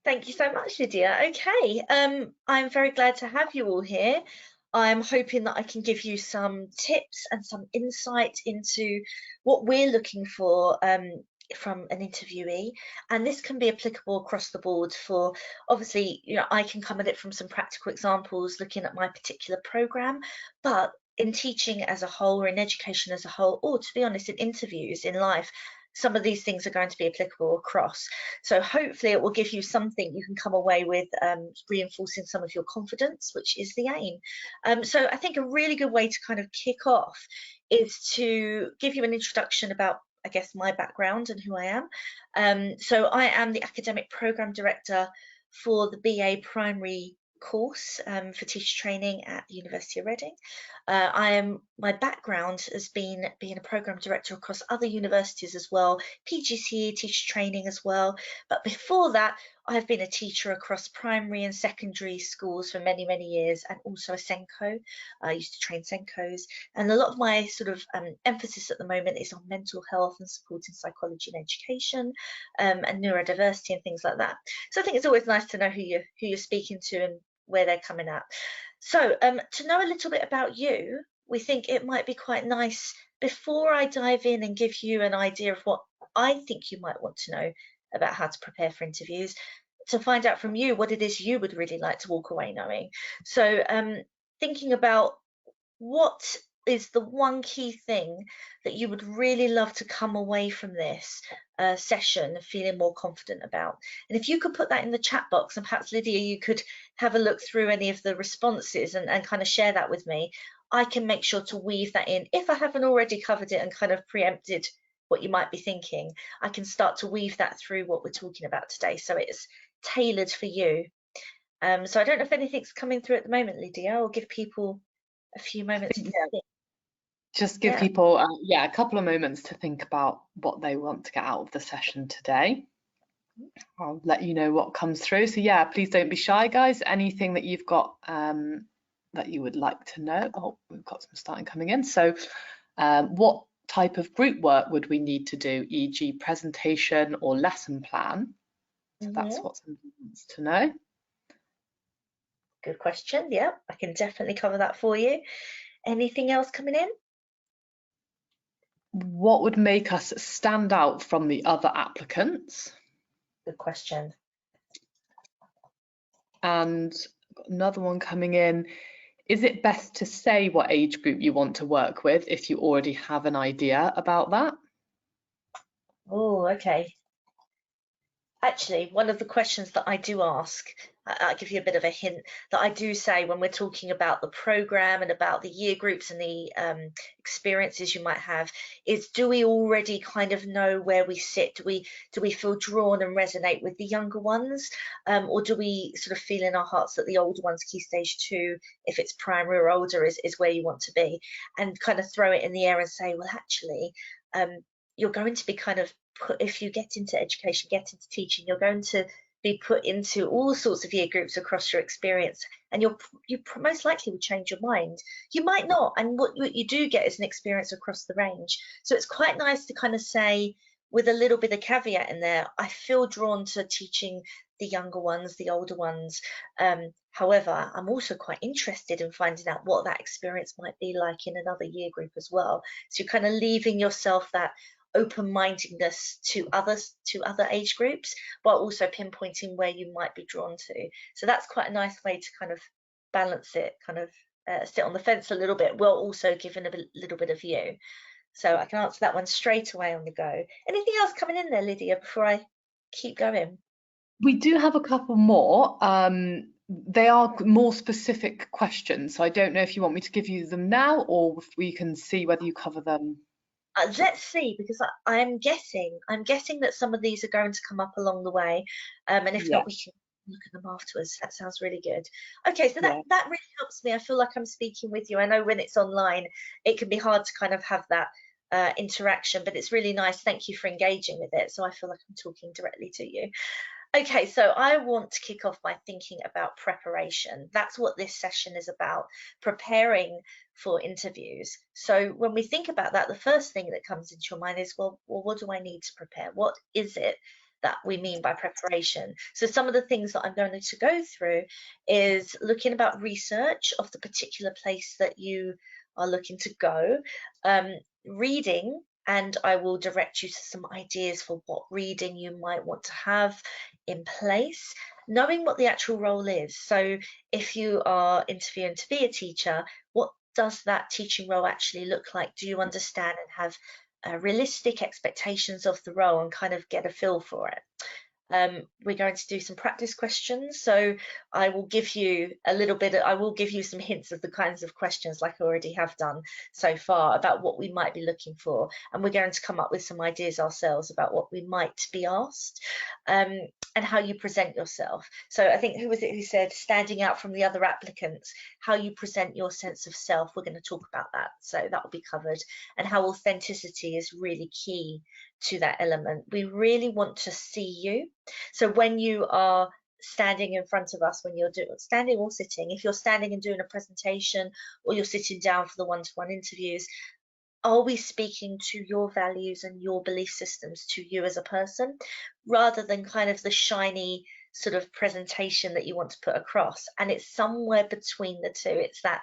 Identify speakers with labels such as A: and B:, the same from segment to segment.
A: Thank you so much, Lydia. Okay, I'm very glad to have you all here. I'm hoping that I can give you some tips and some insight into what we're looking for from an interviewee, and this can be applicable across the board for, obviously, I can come at it from some practical examples looking at my particular program, but in teaching as a whole or in education as a whole, or to be honest, in interviews in life, some of these things are going to be applicable across. So hopefully it will give you something you can come away with, reinforcing some of your confidence, which is the aim. So I think a really good way to kind of kick off is to give you an introduction about, I guess, my background and who I am. So I am the academic program director for the BA primary course for teacher training at the University of Reading. My background has been being a program director across other universities as well, PGCE teacher training as well. But before that, I've been a teacher across primary and secondary schools for many, many years, and also a Senko. I used to train Senkos, and a lot of my sort of emphasis at the moment is on mental health and supporting psychology and education, and neurodiversity and things like that. So I think it's always nice to know who you're speaking to and where they're coming at. So to know a little bit about you, we think it might be quite nice before I dive in and give you an idea of what I think you might want to know about how to prepare for interviews, to find out from you what it is you would really like to walk away knowing. So thinking about what is the one key thing that you would really love to come away from this session feeling more confident about? And if you could put that in the chat box, and perhaps Lydia, you could have a look through any of the responses and kind of share that with me, I can make sure to weave that in. If I haven't already covered it and kind of preempted what you might be thinking, I can start to weave that through what we're talking about today, so it's tailored for you. So I don't know if anything's coming through at the moment, Lydia. I'll give people a few
B: I
A: moments
B: think,
A: to
B: yeah,
A: think.
B: just give
A: Yeah.
B: people, a couple of moments to think about what they want to get out of the session today. I'll let you know what comes through. So yeah, please don't be shy, guys. Anything that you've got that you would like to know. Oh, we've got some starting coming in. So what type of group work would we need to do, e.g. presentation or lesson plan? So that's
A: Hmm.
B: what somebody wants to know.
A: Good question. Yeah, I can definitely cover that for you. Anything else coming in?
B: What would make us stand out from the other applicants?
A: Good question.
B: And another one coming in, is it best to say what age group you want to work with if you already have an idea about that?
A: Oh, okay. Actually, one of the questions that I do ask, I'll give you a bit of a hint, that I do say when we're talking about the program and about the year groups and the experiences you might have, is do we already kind of know where we sit? Do we feel drawn and resonate with the younger ones, or do we sort of feel in our hearts that the older ones, key stage 2, if it's primary or older, is where you want to be, and kind of throw it in the air and say, well, actually, you're going to be kind of put, if you get into education, get into teaching, you're going to be put into all sorts of year groups across your experience, and you most likely will change your mind. You might not, and what you do get is an experience across the range. So it's quite nice to kind of say, with a little bit of caveat in there, I feel drawn to teaching the younger ones, the older ones. However, I'm also quite interested in finding out what that experience might be like in another year group as well. So you're kind of leaving yourself that open-mindedness to others, to other age groups, while also pinpointing where you might be drawn to. So that's quite a nice way to kind of balance it, kind of sit on the fence a little bit, while also giving a little bit of you. So I can answer that one straight away on the go. Anything else coming in there, Lydia, before I keep going?
B: We do have a couple more. They are more specific questions, so I don't know if you want me to give you them now or if we can see whether you cover them.
A: Let's see, because I'm guessing that some of these are going to come up along the way, and if
B: Yeah,
A: not, we can look at them afterwards. That sounds really good. Okay, so that
B: yeah.
A: that really helps me. I feel like I'm speaking with you. I know when it's online, it can be hard to kind of have that interaction, but it's really nice. Thank you for engaging with it. So I feel like I'm talking directly to you. Okay, so I want to kick off by thinking about preparation. That's what this session is about, preparing for interviews. So when we think about that, the first thing that comes into your mind is, well, what do I need to prepare? What is it that we mean by preparation. So some of the things that I'm going to go through is looking about research of the particular place that you are looking to go, reading, and I will direct you to some ideas for what reading you might want to have in place, knowing what the actual role is. So if you are interviewing to be a teacher, what does that teaching role actually look like? Do you understand and have realistic expectations of the role and kind of get a feel for it? We're going to do some practice questions. So I will give you I will give you some hints of the kinds of questions, like I already have done so far, about what we might be looking for. And we're going to come up with some ideas ourselves about what we might be asked, and how you present yourself. So I think, who was it who said standing out from the other applicants, how you present your sense of self? We're going to talk about that. So that will be covered, and how authenticity is really key to that element. We really want to see you. So when you are standing in front of us, when you're standing or sitting, if you're standing and doing a presentation, or you're sitting down for the one-to-one interviews, are we speaking to your values and your belief systems to you as a person, rather than kind of the shiny sort of presentation that you want to put across? And it's somewhere between the two. It's that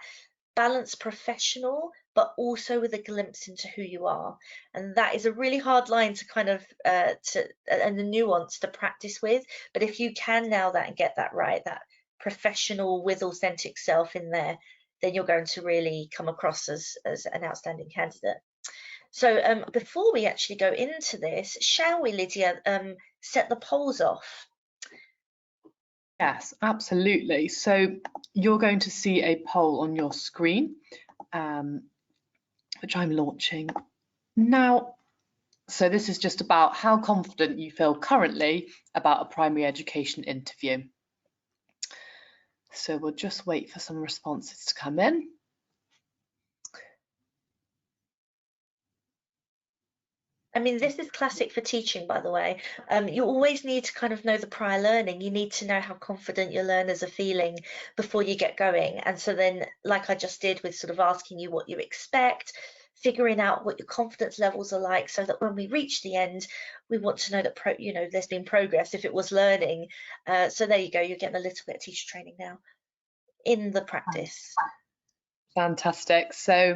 A: balanced professional, but also with a glimpse into who you are. And that is a really hard line to kind of and the nuance to practice with. But if you can nail that and get that right, that professional with authentic self in there, then you're going to really come across as an outstanding candidate. So before we actually go into this, shall we, Lydia, set the polls off?
B: Yes, absolutely. So you're going to see a poll on your screen, which I'm launching now. So this is just about how confident you feel currently about a primary education interview. So we'll just wait for some responses to come in.
A: I mean, this is classic for teaching, by the way. You always need to kind of know the prior learning. You need to know how confident your learners are feeling before you get going. And so then, like I just did with sort of asking you what you expect, figuring out what your confidence levels are like, so that when we reach the end, we want to know that there's been progress if it was learning. So there you go. You're getting a little bit of teacher training now in the practice.
B: Fantastic. So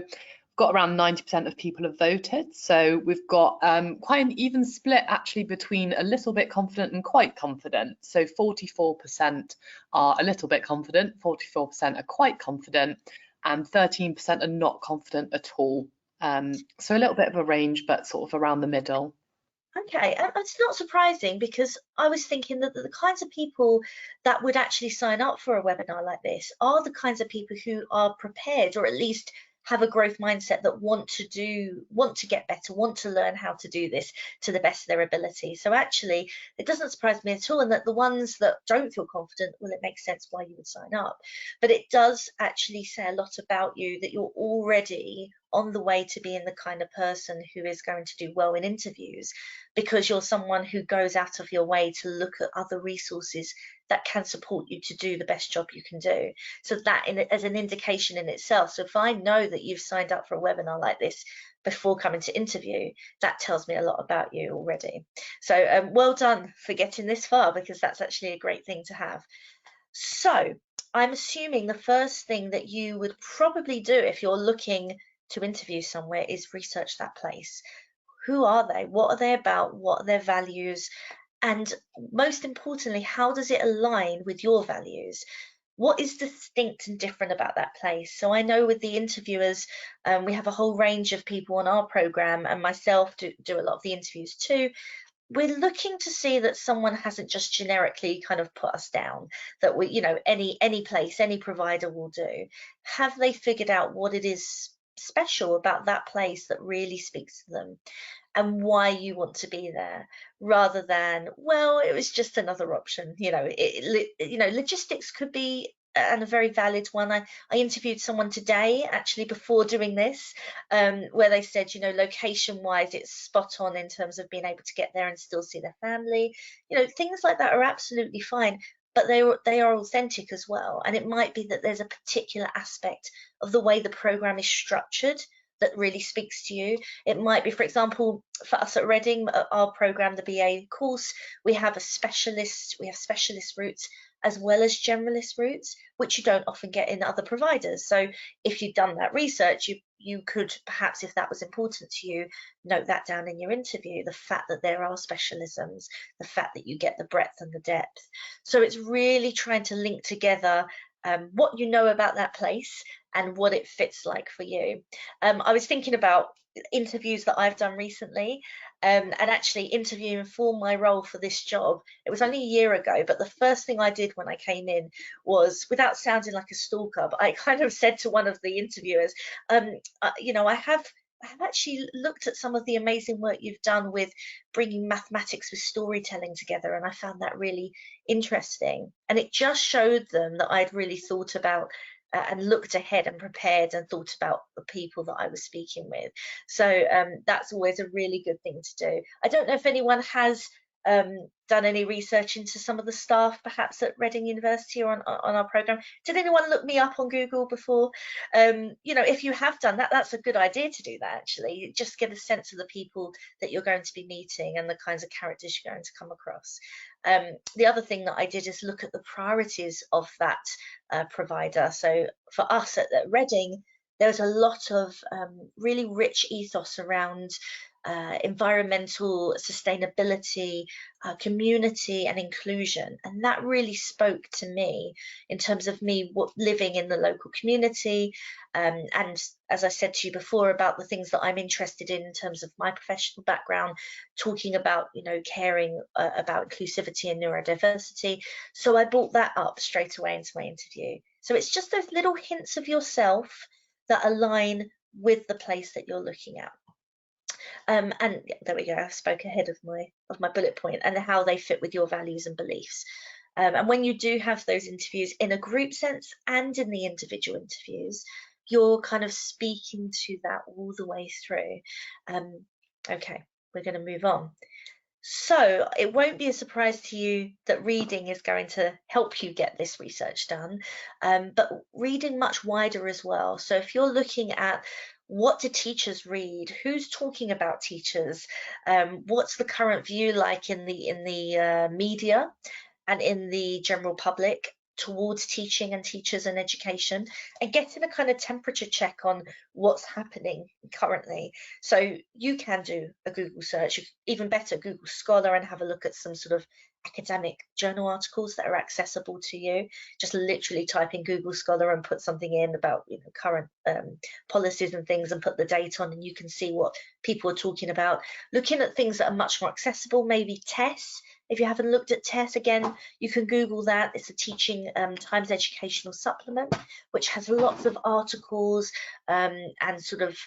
B: got around 90% of people have voted, so we've got quite an even split actually between a little bit confident and quite confident. So 44% are a little bit confident, 44% are quite confident, and 13% are not confident at all. So a little bit of a range, but sort of around the middle.
A: Okay, and it's not surprising, because I was thinking that the kinds of people that would actually sign up for a webinar like this are the kinds of people who are prepared, or at least have a growth mindset, that want to get better, want to learn how to do this to the best of their ability. So actually, it doesn't surprise me at all. And that the ones that don't feel confident, well, it makes sense why you would sign up. But it does actually say a lot about you, that you're already on the way to being the kind of person who is going to do well in interviews, because you're someone who goes out of your way to look at other resources that can support you to do the best job you can do. So that as an indication in itself. So if I know that you've signed up for a webinar like this before coming to interview, that tells me a lot about you already. So well done for getting this far, because that's actually a great thing to have. So I'm assuming the first thing that you would probably do if you're looking to interview somewhere is research that place. Who are they? What are they about? What are their values? And most importantly, how does it align with your values? What is distinct and different about that place? So I know with the interviewers, we have a whole range of people on our program, and myself do a lot of the interviews too. We're looking to see that someone hasn't just generically kind of put us down, that any place, any provider will do. Have they figured out what it is special about that place that really speaks to them, and why you want to be there, rather than, well, it was just another option. Logistics could be and a very valid one. I interviewed someone today, actually, before doing this, where they said, location wise, it's spot on in terms of being able to get there and still see their family. Things like that are absolutely fine, but they are authentic as well. And it might be that there's a particular aspect of the way the program is structured that really speaks to you. It might be, for example, for us at Reading, our program, the BA course, we have specialist routes as well as generalist routes, which you don't often get in other providers. So if you've done that research, you could perhaps, if that was important to you, note that down in your interview, the fact that there are specialisms, the fact that you get the breadth and the depth. So it's really trying to link together what you know about that place and what it fits like for you. I was thinking about interviews that I've done recently, and actually interviewing for my role for this job. It was only a year ago, but the first thing I did when I came in was, without sounding like a stalker, but I kind of said to one of the interviewers, you know, I have actually looked at some of the amazing work you've done with bringing mathematics with storytelling together, and I found that really interesting. And it just showed them that I'd really thought about and looked ahead and prepared and thought about the people that I was speaking with. So that's always a really good thing to do. I don't know if anyone has done any research into some of the staff perhaps at Reading University or on our program. Did anyone look me up on Google before? You know, if you have done that, that's a good idea to do that actually. Just get a sense of the people that you're going to be meeting and the kinds of characters you're going to come across. The other thing that I did is look at the priorities of that provider. So for us at Reading, there's a lot of really rich ethos around environmental sustainability, community and inclusion. And that really spoke to me in terms of me living in the local community. And as I said to you before about the things that I'm interested in terms of my professional background, talking about, you know, caring about inclusivity and neurodiversity. So I brought that up straight away into my interview. So it's just those little hints of yourself that align with the place that you're looking at. And there we go, I spoke ahead of my bullet point, and how they fit with your values and beliefs. And when you do have those interviews in a group sense and in the individual interviews, you're kind of speaking to that all the way through. Okay, we're going to move on. So it won't be a surprise to you that reading is going to help you get this research done, but reading much wider as well. So if you're looking at what do teachers read, who's talking about teachers, what's the current view like in the media and in the general public towards teaching and teachers and education, and getting a kind of temperature check on what's happening currently. So you can do a Google search, even better Google Scholar, and have a look at some sort of academic journal articles that are accessible to you. Just literally type in Google Scholar and put something in about, you know, current policies and things, and put the date on, and you can see what people are talking about. Looking at things that are much more accessible, maybe TESS. If you haven't looked at TESS, again, you can Google that. It's a Teaching Times educational supplement, which has lots of articles and sort of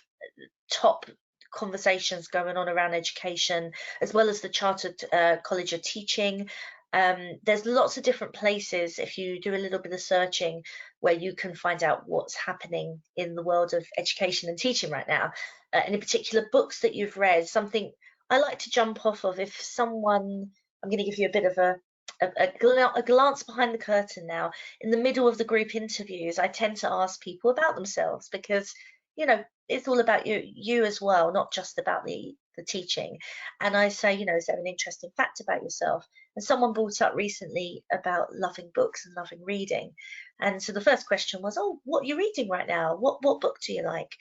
A: top conversations going on around education, as well as the Chartered College of Teaching. There's lots of different places, if you do a little bit of searching, where you can find out what's happening in the world of education and teaching right now. And in particular, books that you've read. Something I like to jump off of, if someone, I'm going to give you a bit of a glance behind the curtain now. In the middle of the group interviews, I tend to ask people about themselves, because, you know, it's all about you as well, not just about the teaching. And I say, you know, is there an interesting fact about yourself? And someone brought up recently about loving books and loving reading. And so the first question was, oh, what are you reading right now? What book do you like?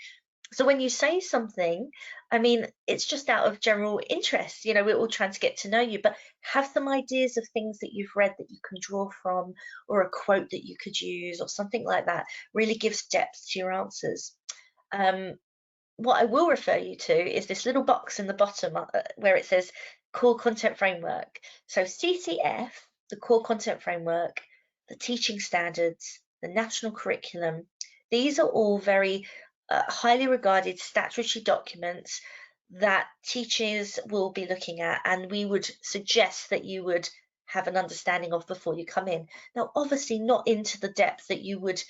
A: So when you say something, I mean, it's just out of general interest. You know, we're all trying to get to know you, but have some ideas of things that you've read that you can draw from, or a quote that you could use, or something like that. Really gives depth to your answers. What I will refer you to is this little box in the bottom where it says Core Content Framework. So CCF, the Core Content Framework, the teaching standards, the national curriculum, these are all very highly regarded statutory documents that teachers will be looking at, and we would suggest that you would have an understanding of before you come in. Now, obviously not into the depth that you would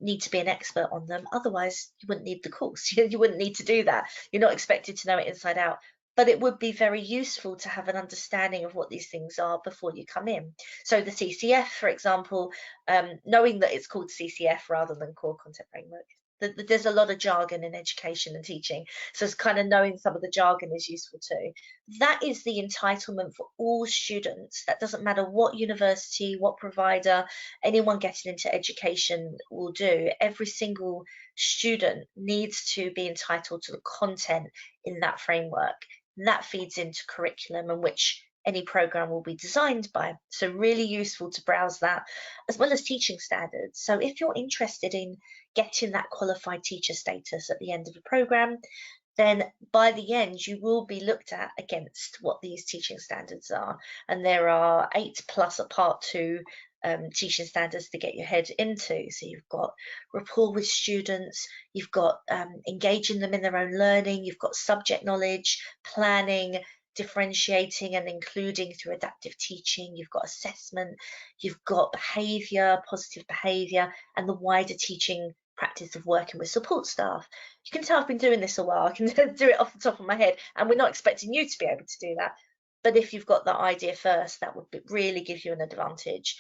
A: need to be an expert on them, otherwise you wouldn't need the course. You wouldn't need to do that. You're not expected to know it inside out, but it would be very useful to have an understanding of what these things are before you come in. So the CCF, for example, knowing that it's called CCF rather than Core Content Framework, There's a lot of jargon in education and teaching, so it's kind of knowing some of the jargon is useful too. That is the entitlement for all students. That doesn't matter what university, what provider, anyone getting into education will do. Every single student needs to be entitled to the content in that framework. And that feeds into curriculum and which any program will be designed by. So really useful to browse that, as well as teaching standards. So if you're interested in getting that qualified teacher status at the end of the program, then by the end you will be looked at against what these teaching standards are. And there are 8+ at part 2 teaching standards to get your head into. So you've got rapport with students, you've got engaging them in their own learning, you've got subject knowledge, planning, differentiating and including through adaptive teaching, you've got assessment, you've got behaviour, positive behaviour, and the wider teaching practice of working with support staff. You can tell I've been doing this a while. I can do it off the top of my head, and we're not expecting you to be able to do that. But if you've got that idea first, that would really give you an advantage.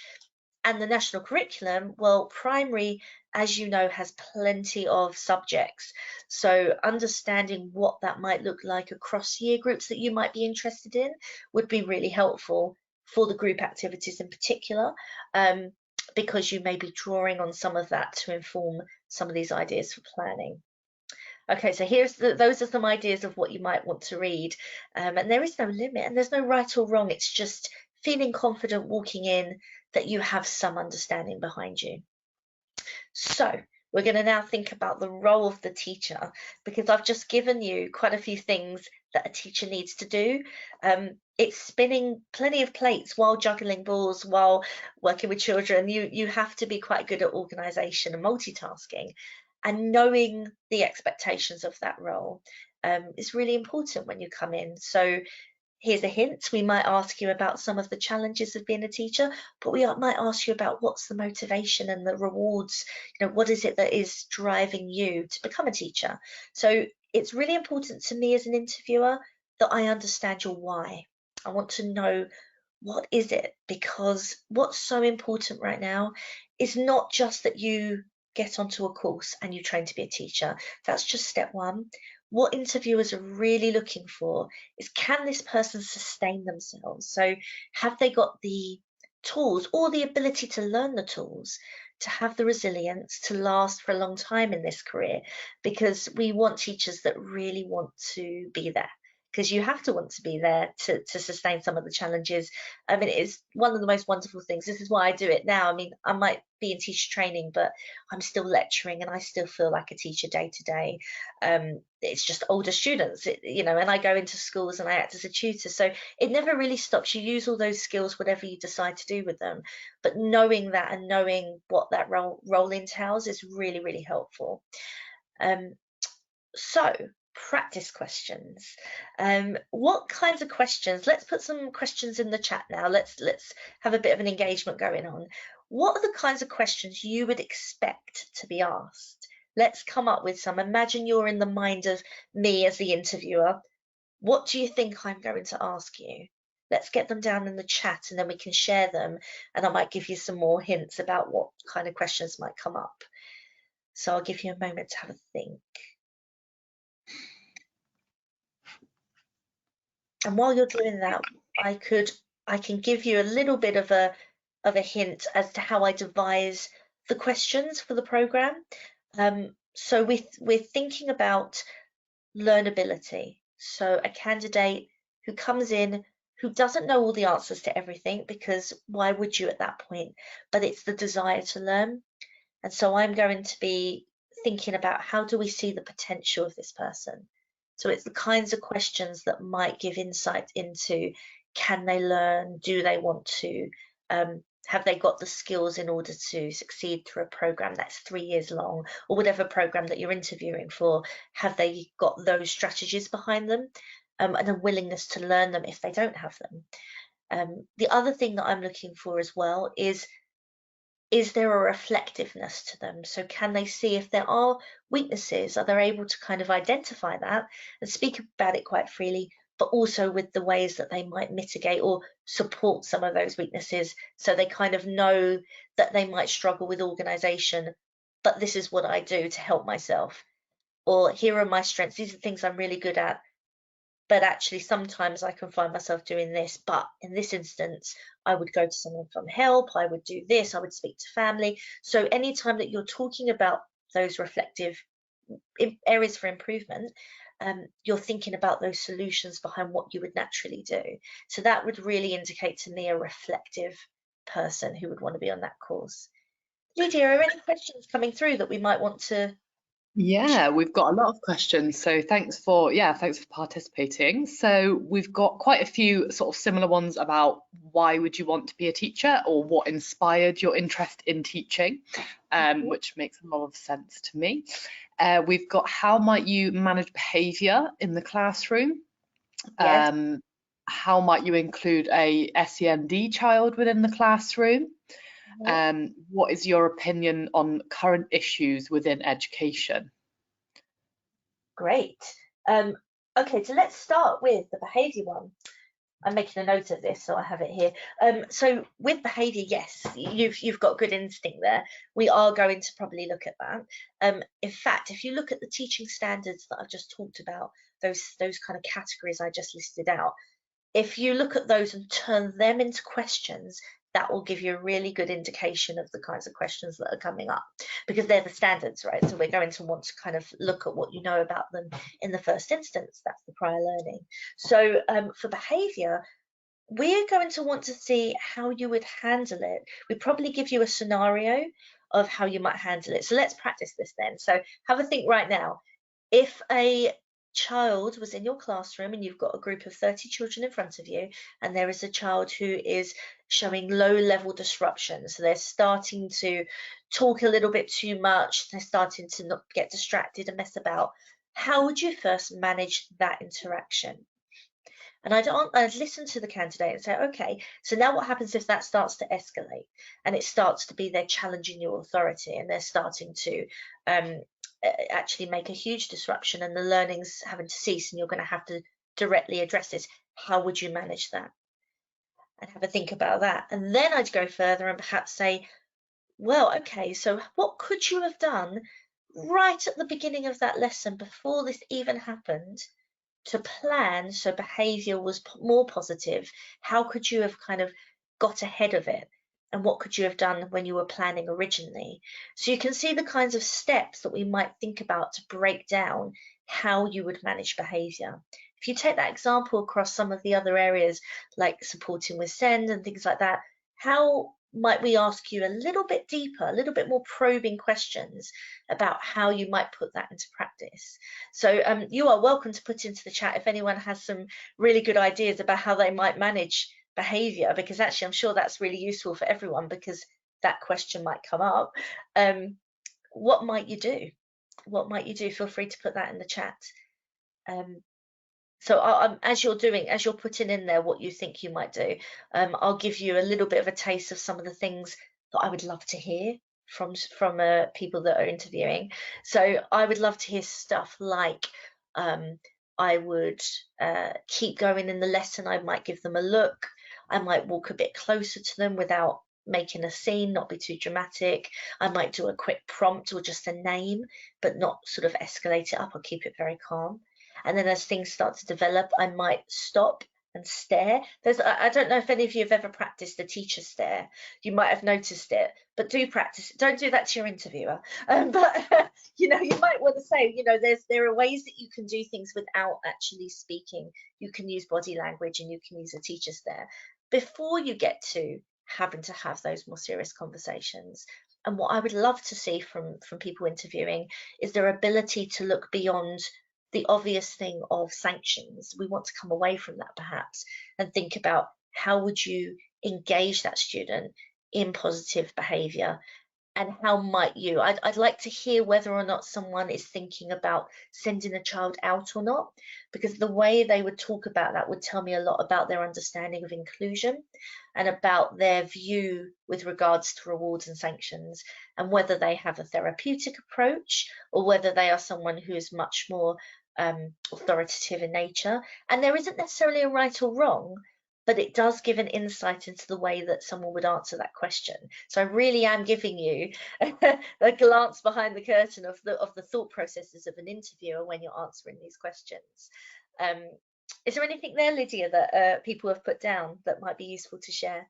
A: And the national curriculum, well, primary, as you know, has plenty of subjects. So understanding what that might look like across year groups that you might be interested in would be really helpful for the group activities in particular, because you may be drawing on some of that to inform some of these ideas for planning. Okay, so those are some ideas of what you might want to read. And there is no limit and there's no right or wrong. It's just feeling confident walking in that you have some understanding behind you. So we're going to now think about the role of the teacher, because I've just given you quite a few things that a teacher needs to do. It's spinning plenty of plates while juggling balls, while working with children. You have to be quite good at organisation and multitasking. And knowing the expectations of that role is really important when you come in. So here's a hint. We might ask you about some of the challenges of being a teacher, but we might ask you about what's the motivation and the rewards. What is it that is driving you to become a teacher? So it's really important to me as an interviewer that I understand your why. I want to know, what is it? Because what's so important right now is not just that you get onto a course and you train to be a teacher. That's just step one. What interviewers are really looking for is, can this person sustain themselves? So have they got the tools or the ability to learn the tools to have the resilience to last for a long time in this career? Because we want teachers that really want to be there, because you have to want to be there to sustain some of the challenges. I mean, it is one of the most wonderful things. This is why I do it now. I mean, I might be in teacher training, but I'm still lecturing and I still feel like a teacher day to day. It's just older students, and I go into schools and I act as a tutor. So it never really stops. You use all those skills, whatever you decide to do with them. But knowing that and knowing what that role entails is really, really helpful. So practice questions. What kinds of questions? Let's put some questions in the chat now. Let's have a bit of an engagement going on. What are the kinds of questions you would expect to be asked? Let's come up with some. Imagine you're in the mind of me as the interviewer. What do you think I'm going to ask you? Let's get them down in the chat and then we can share them, and I might give you some more hints about what kind of questions might come up. So I'll give you a moment to have a think. And while you're doing that, I can give you a little bit of a hint as to how I devise the questions for the program. So we're thinking about learnability. So a candidate who comes in who doesn't know all the answers to everything, because why would you at that point? But it's the desire to learn. And so I'm going to be thinking about, how do we see the potential of this person? So it's the kinds of questions that might give insight into, can they learn? Do they want to? Have they got the skills in order to succeed through a program that's 3 years long, or whatever program that you're interviewing for? Have they got those strategies behind them, and a willingness to learn them if they don't have them? The other thing that I'm looking for as well is there a reflectiveness to them? So can they see if there are weaknesses? Are they able to kind of identify that and speak about it quite freely, but also with the ways that they might mitigate or support some of those weaknesses, so they kind of know that they might struggle with organisation, but this is what I do to help myself. Or here are my strengths. These are things I'm really good at, but actually sometimes I can find myself doing this. But in this instance, I would go to someone from help. I would do this. I would speak to family. So anytime that you're talking about those reflective areas for improvement, you're thinking about those solutions behind what you would naturally do. So that would really indicate to me a reflective person who would want to be on that course. Lydia, are any questions coming through that we might want to
B: Yeah,
A: share?
B: we've got a lot of questions. So thanks for participating. So we've got quite a few sort of similar ones about why would you want to be a teacher or what inspired your interest in teaching,
A: Mhm.
B: which makes a lot of sense to me. We've got how might you manage behaviour in the classroom?
A: Yes.
B: How might you include a SEND child within the classroom?
A: Mhm.
B: What is your opinion on current issues within education?
A: Great. Um, okay, so let's start with the behaviour one. I'm making a note of this so I have it here. So with behaviour, yes, you've got good instinct there. We are going to probably look at that. In fact, if you look at the teaching standards that I've just talked about, those kind of categories I just listed out, if you look at those and turn them into questions, that will give you a really good indication of the kinds of questions that are coming up because they're the standards, right? So we're going to want to kind of look at what you know about them in the first instance. That's the prior learning. So for behaviour, we're going to want to see how you would handle it. We probably give you a scenario of how you might handle it. So let's practice this then. So have a think right now. If a child was in your classroom and you've got a group of 30 children in front of you, and there is a child who is showing low level disruption, so they're starting to talk a little bit too much, they're starting to not get distracted and mess about, how would you first manage that interaction? And I'd listen to the candidate and say, okay, so now what happens if that starts to escalate and it starts to be they're challenging your authority and they're starting to actually make a huge disruption and the learning's having to cease and you're going to have to directly address this. How would you manage that? And have a think about that. And then I'd go further and perhaps say, well, okay, so what could you have done right at the beginning of that lesson before this even happened to plan so behavior was more positive? How could you have kind of got ahead of it? And what could you have done when you were planning originally? So you can see the kinds of steps that we might think about to break down how you would manage behavior. If you take that example across some of the other areas like supporting with SEND and things like that, how might we ask you a little bit deeper, a little bit more probing questions about how you might put that into practice? So you are welcome to put into the chat if anyone has some really good ideas about how they might manage behavior, because actually I'm sure that's really useful for everyone because that question might come up. What might you do? What might you do? Feel free to put that in the chat. Um, so as you're putting in there what you think you might do, I'll give you a little bit of a taste of some of the things that I would love to hear from people that are interviewing. So I would love to hear stuff like um, I would keep going in the lesson. I might give them a look. I might walk a bit closer to them without making a scene, not be too dramatic. I might do a quick prompt or just a name, but not sort of escalate it up or keep it very calm. And then as things start to develop, I might stop and stare. I don't know if any of you have ever practiced the teacher stare. You might have noticed it, but do practice it. Don't do that to your interviewer. But you might want to say, there are ways that you can do things without actually speaking. You can use body language and you can use a teacher stare before you get to having to have those more serious conversations. And what I would love to see from people interviewing is their ability to look beyond the obvious thing of sanctions. We want to come away from that perhaps and think about how would you engage that student in positive behaviour, and how might you? I'd like to hear whether or not someone is thinking about sending a child out or not, because the way they would talk about that would tell me a lot about their understanding of inclusion and about their view with regards to rewards and sanctions, and whether they have a therapeutic approach or whether they are someone who is much more authoritative in nature. And there isn't necessarily a right or wrong, but it does give an insight into the way that someone would answer that question. So I really am giving you a glance behind the curtain of the thought processes of an interviewer when you're answering these questions. Um, is there anything there, Lydia, that people have put down that might be useful to share?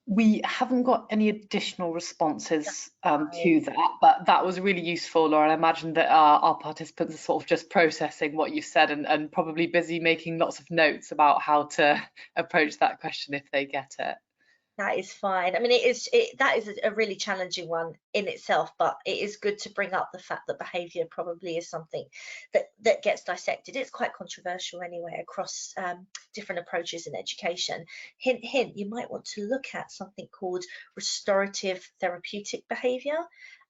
B: We haven't got any additional responses
A: Fine.
B: to that, but that was really useful, Laura. I imagine that our participants are sort of just processing what you said and probably busy making lots of notes about how to approach that question if they get it.
A: That is fine. I mean, that is a really challenging one in itself, but it is good to bring up the fact that behaviour probably is something that gets dissected. It's quite controversial anyway across different approaches in education. Hint, hint, you might want to look at something called restorative therapeutic behaviour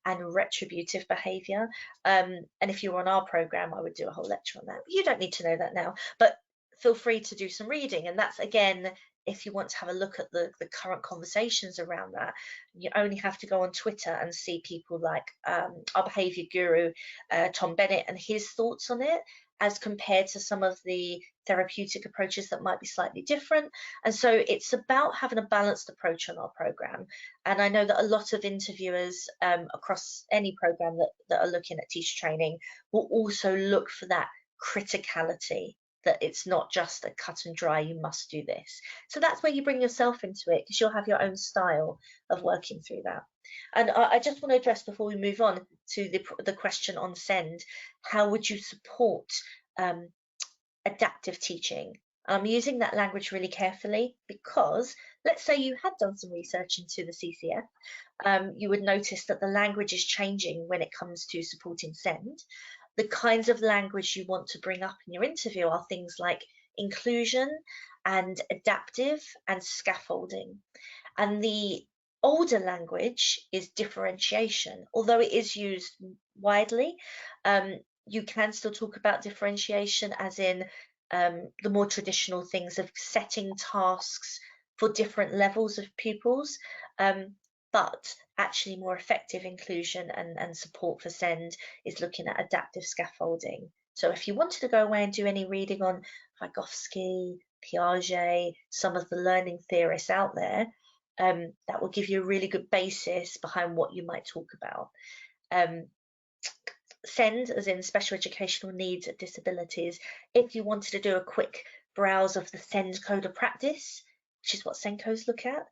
A: and retributive behaviour. And if you were on our programme, I would do a whole lecture on that. You don't need to know that now, but feel free to do some reading. And that's, again, if you want to have a look at the current conversations around that, you only have to go on Twitter and see people like our behaviour guru, Tom Bennett, and his thoughts on it, as compared to some of the therapeutic approaches that might be slightly different. And so it's about having a balanced approach on our programme. And I know that a lot of interviewers across any programme that are looking at teacher training will also look for that criticality, that it's not just a cut and dry, you must do this. So that's where you bring yourself into it, because you'll have your own style of working through that. And I just want to address, before we move on to the question on SEND, how would you support adaptive teaching? I'm using that language really carefully because let's say you had done some research into the CCF, you would notice that the language is changing when it comes to supporting SEND. The kinds of language you want to bring up in your interview are things like inclusion and adaptive and scaffolding. And the older language is differentiation, although it is used widely. You can still talk about differentiation as in the more traditional things of setting tasks for different levels of pupils. But actually more effective inclusion and support for SEND is looking at adaptive scaffolding. So if you wanted to go away and do any reading on Vygotsky, Piaget, some of the learning theorists out there, that will give you a really good basis behind what you might talk about. SEND, as in special educational needs and disabilities, if you wanted to do a quick browse of the SEND code of practice, which is what SENCOs look at,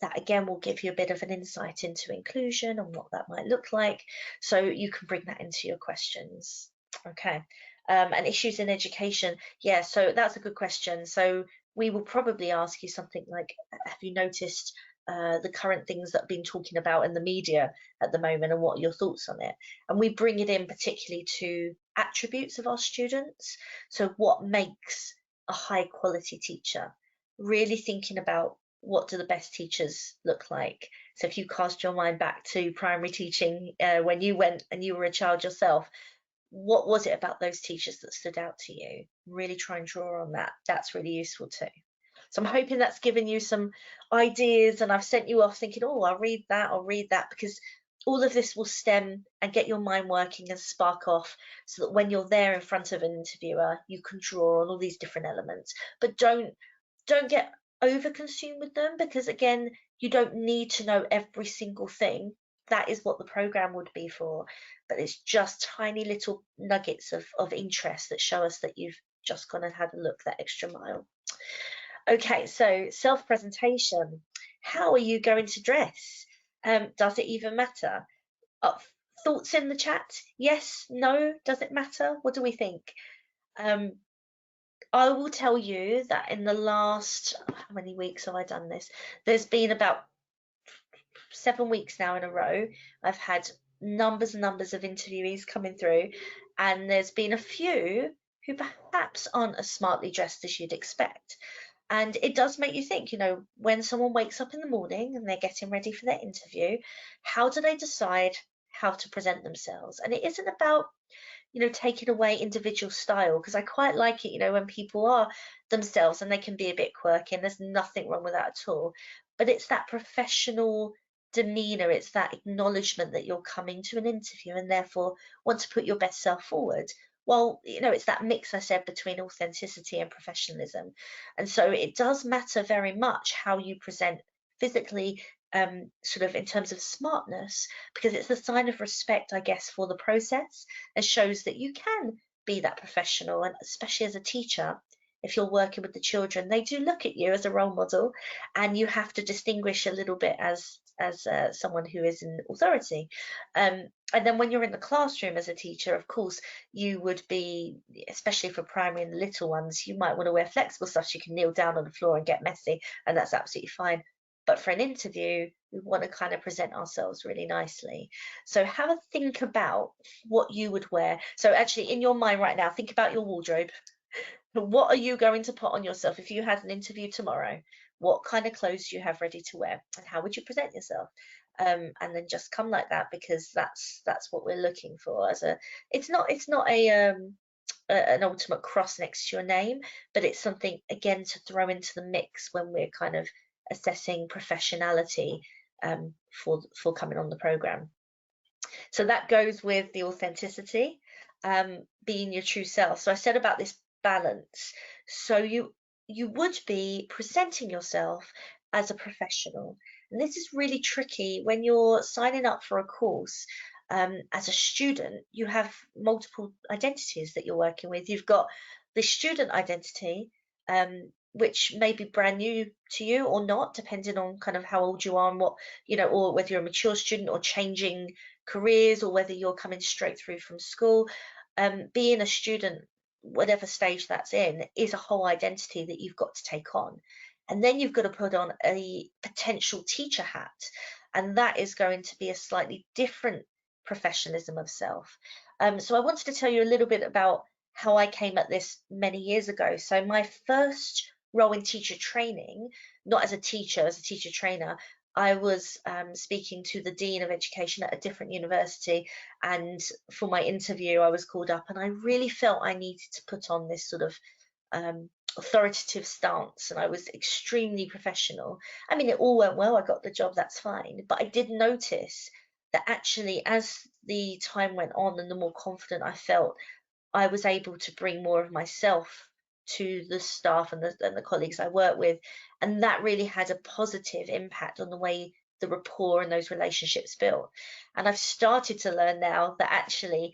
A: that again will give you a bit of an insight into inclusion and what that might look like, so you can bring that into your questions. Okay, and issues in education, yeah, so that's a good question. So we will probably ask you something like, have you noticed the current things that have been talking about in the media at the moment, and what are your thoughts on it? And we bring it in particularly to attributes of our students. So what makes a high quality teacher? Really thinking about, what do the best teachers look like? So if you cast your mind back to primary teaching when you went and you were a child yourself, what was it about those teachers that stood out to you? Really try and draw on that. That's really useful too. So I'm hoping that's given you some ideas, and I've sent you off thinking, oh, I'll read that, because all of this will stem and get your mind working and spark off, so that when you're there in front of an interviewer, you can draw on all these different elements. But don't get over consumed with them, because again, you don't need to know every single thing. That is what the program would be for, but it's just tiny little nuggets of interest that show us that you've just gone and had a look that extra mile. Okay, so self-presentation. How are you going to dress? Does it even matter? Thoughts in the chat? Yes, no, does it matter? What do we think? I will tell you that in the last, how many weeks have I done this? There's been about 7 weeks now in a row. I've had numbers and numbers of interviewees coming through, and there's been a few who perhaps aren't as smartly dressed as you'd expect. And it does make you think, when someone wakes up in the morning and they're getting ready for their interview, how do they decide how to present themselves? And it isn't about taking away individual style, because I quite like it, when people are themselves and they can be a bit quirky, and there's nothing wrong with that at all. But it's that professional demeanor, it's that acknowledgement that you're coming to an interview and therefore want to put your best self forward. Well, it's that mix I said between authenticity and professionalism. And so it does matter very much how you present physically, sort of in terms of smartness, because it's a sign of respect, I guess, for the process, and shows that you can be that professional. And especially as a teacher, if you're working with the children, they do look at you as a role model, and you have to distinguish a little bit as someone who is in authority. And then when you're in the classroom as a teacher, of course, you would be, especially for primary and the little ones, you might want to wear flexible stuff so you can kneel down on the floor and get messy, and that's absolutely fine. But for an interview, we want to kind of present ourselves really nicely. So have a think about what you would wear. So actually, in your mind right now, think about your wardrobe. What are you going to put on yourself if you had an interview tomorrow? What kind of clothes do you have ready to wear, and how would you present yourself? And then just come like that, because that's what we're looking for. As a, it's not an ultimate cross next to your name, but it's something again to throw into the mix when we're kind of assessing professionality, for coming on the program. So that goes with the authenticity, being your true self. So I said about this balance. So you would be presenting yourself as a professional. And this is really tricky when you're signing up for a course. As a student, you have multiple identities that you're working with. You've got the student identity, which may be brand new to you or not, depending on kind of how old you are and what, or whether you're a mature student or changing careers, or whether you're coming straight through from school. Being a student, whatever stage that's in, is a whole identity that you've got to take on. And then you've got to put on a potential teacher hat. And that is going to be a slightly different professionalism of self. So I wanted to tell you a little bit about how I came at this many years ago. So my first role in teacher training, not as a teacher, as a teacher trainer, I was speaking to the Dean of Education at a different university, and for my interview, I was called up, and I really felt I needed to put on this sort of authoritative stance, and I was extremely professional. I mean, it all went well, I got the job, that's fine, but I did notice that actually, as the time went on and the more confident I felt, I was able to bring more of myself to the staff and the colleagues I work with. And that really had a positive impact on the way the rapport and those relationships built. And I've started to learn now that actually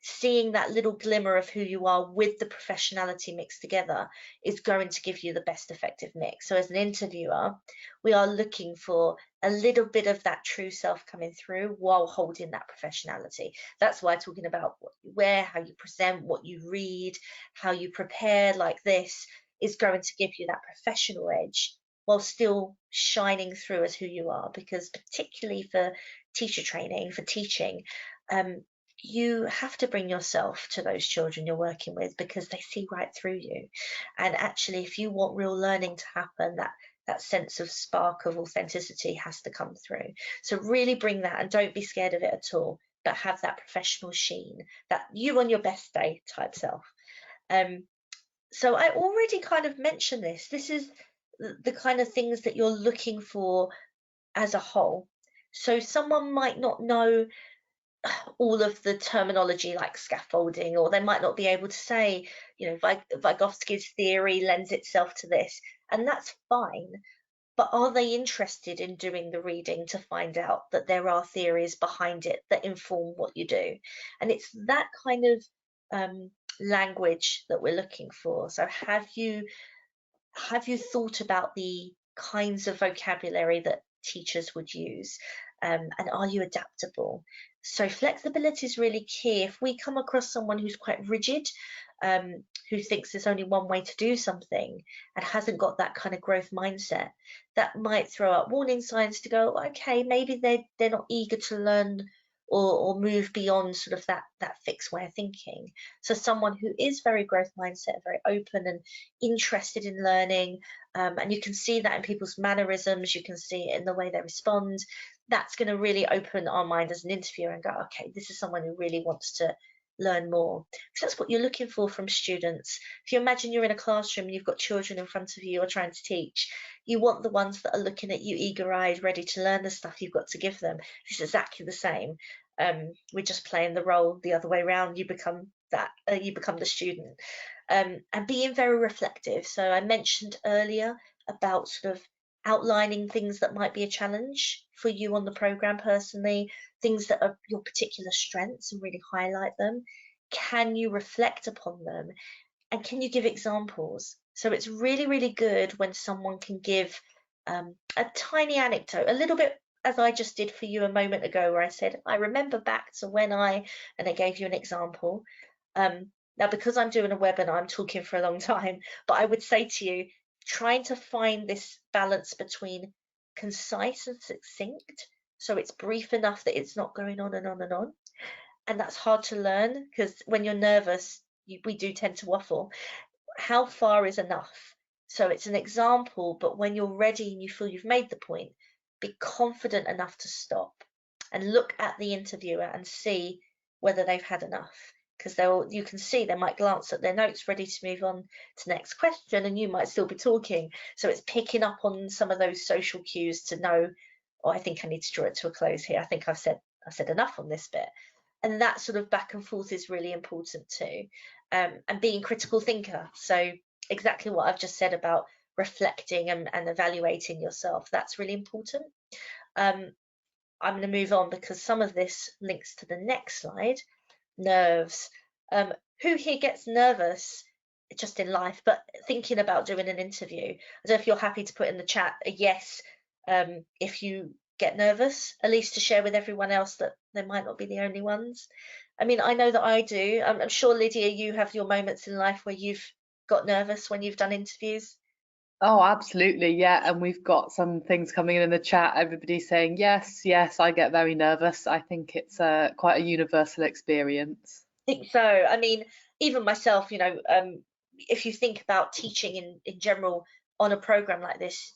A: seeing that little glimmer of who you are with the professionality mixed together is going to give you the best effective mix. So as an interviewer, we are looking for a little bit of that true self coming through while holding that professionality. That's why talking about what you wear, how you present, what you read, how you prepare like this is going to give you that professional edge while still shining through as who you are. Because particularly for teacher training, for teaching, you have to bring yourself to those children you're working with, because they see right through you. And actually, if you want real learning to happen, that sense of spark of authenticity has to come through. So really bring that, and don't be scared of it at all, but have that professional sheen, that you on your best day type self. So I already kind of mentioned this. This is the kind of things that you're looking for as a whole. So someone might not know all of the terminology like scaffolding, or they might not be able to say, Vygotsky's theory lends itself to this, and that's fine. But are they interested in doing the reading to find out that there are theories behind it that inform what you do? And it's that kind of language that we're looking for. So have you thought about the kinds of vocabulary that teachers would use? And are you adaptable? So flexibility is really key. If we come across someone who's quite rigid, who thinks there's only one way to do something and hasn't got that kind of growth mindset, that might throw up warning signs to go, okay, maybe they're not eager to learn or move beyond sort of that fixed way of thinking. So someone who is very growth mindset, very open and interested in learning, and you can see that in people's mannerisms, you can see it in the way they respond. That's going to really open our mind as an interviewer and go, okay, this is someone who really wants to learn more. Because that's what you're looking for from students. If you imagine you're in a classroom and you've got children in front of you you're trying to teach, you want the ones that are looking at you eager-eyed, ready to learn the stuff you've got to give them. It's exactly the same. We're just playing the role the other way around. You become that you become the student. And being very reflective. So I mentioned earlier about sort of outlining things that might be a challenge for you on the program personally, things that are your particular strengths and really highlight them. Can you reflect upon them? And can you give examples? So it's really, really good when someone can give a tiny anecdote, a little bit as I just did for you a moment ago, where I said, I remember back to when and I gave you an example. Now, because I'm doing a webinar, I'm talking for a long time, but I would say to you, trying to find this balance between concise and succinct. So it's brief enough that it's not going on and on and on. And that's hard to learn because when you're nervous, we do tend to waffle. How far is enough? So it's an example, but when you're ready and you feel you've made the point, be confident enough to stop and look at the interviewer and see whether they've had enough. Because you can see they might glance at their notes ready to move on to next question, and you might still be talking. So it's picking up on some of those social cues to know, oh, I think I need to draw it to a close here. I think I've said enough on this bit. And that sort of back and forth is really important too. And being critical thinker. So exactly what I've just said about reflecting and evaluating yourself. That's really important. I'm going to move on because some of this links to the next slide. Nerves. Who here gets nervous just in life, but thinking about doing an interview? I don't know if you're happy to put in the chat a yes if you get nervous, at least to share with everyone else that they might not be the only ones. I mean, I know that I do. I'm sure, Lydia, you have your moments in life where you've got nervous when you've done interviews.
B: Oh, absolutely. Yeah. And we've got some things coming in the chat. Everybody's saying, yes, yes, I get very nervous. I think it's quite a universal experience.
A: I think so. I mean, even myself, if you think about teaching in general on a program like this,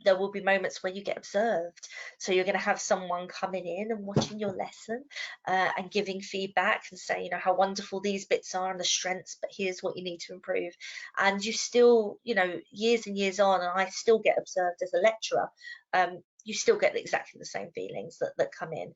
A: there will be moments where you get observed. So you're going to have someone coming in and watching your lesson and giving feedback and say, how wonderful these bits are and the strengths, but here's what you need to improve. And you still, years and years on, and I still get observed as a lecturer. You still get exactly the same feelings that come in.